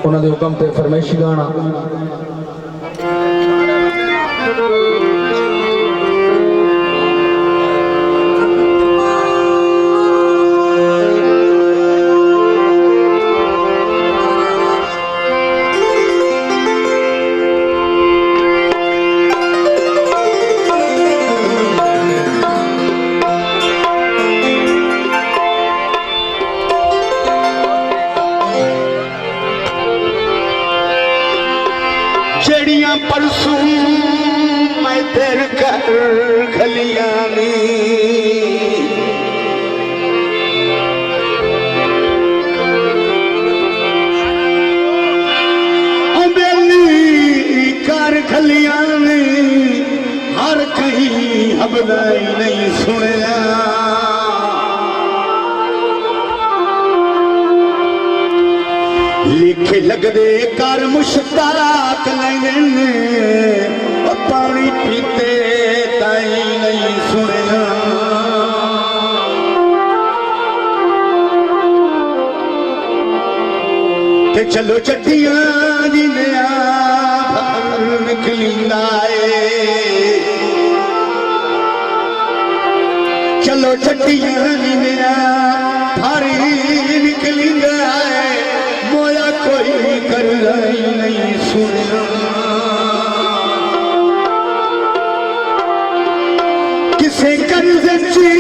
उन्होंने हुक्म ते फरमाइशी गाना जड़ियां परसों मैं तेर कर खलियां नी बेली कर खलियां नी हर कहीं हबदाई नहीं सुनिया लिखे लगदे कर मुश्ताक लेने पानी पीते ताई नहीं सुनना ते चलो चट्टियां जिन्या निकलिंदा चलो चट्टियां जिन्या भारी निकलिंदा मोया कोई कर नहीं सुनना किसे कर्ज ची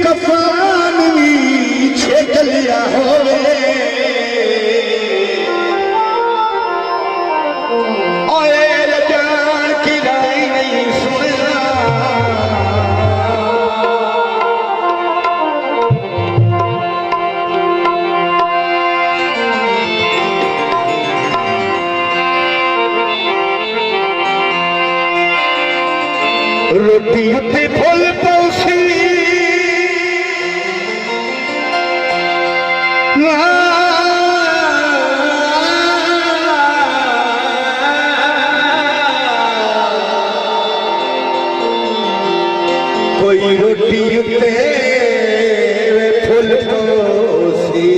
कफान भी छेक लिया होवे ओए जान की राय नहीं सुनना रोटी उत्ते फुल पौसी कोई रोटी उत्ते फुल पौसी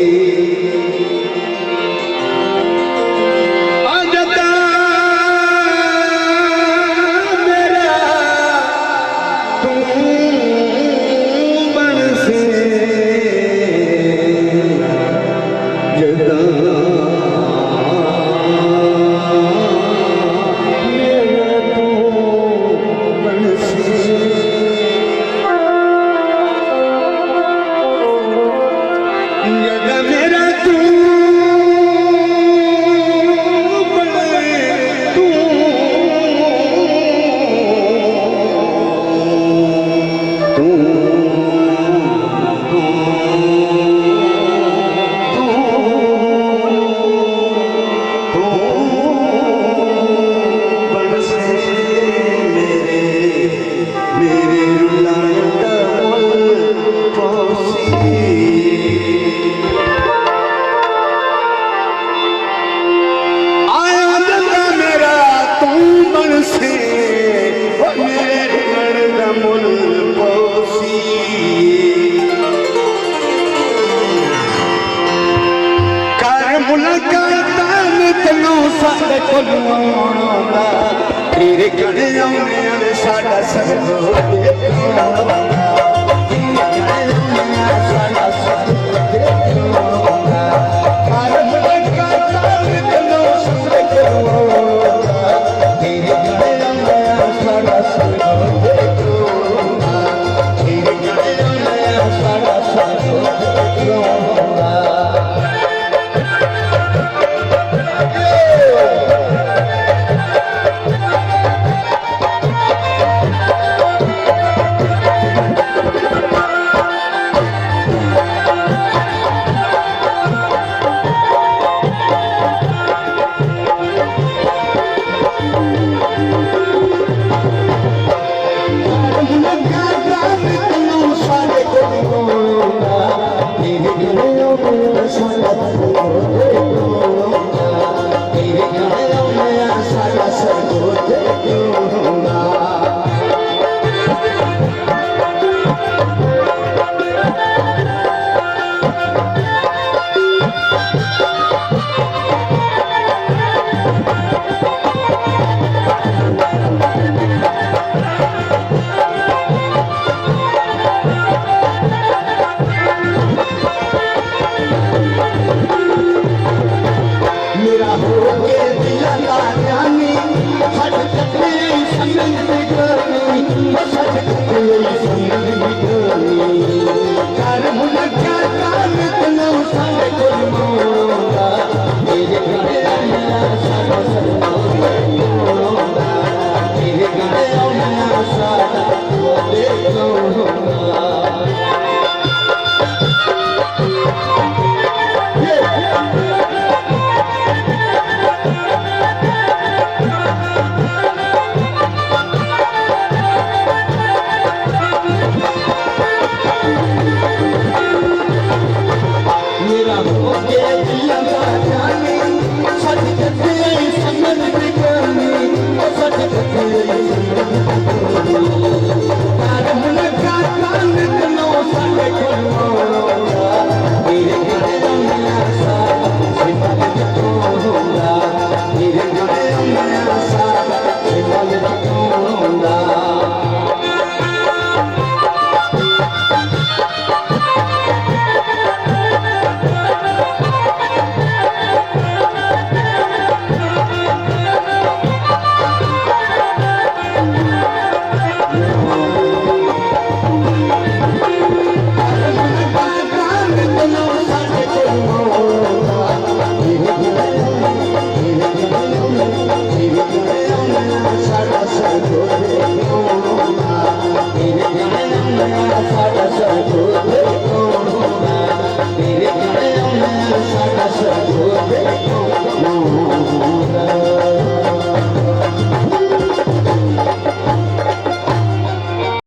तेरे गणे आने साडा ਸਾਡੇ ਕੋਲ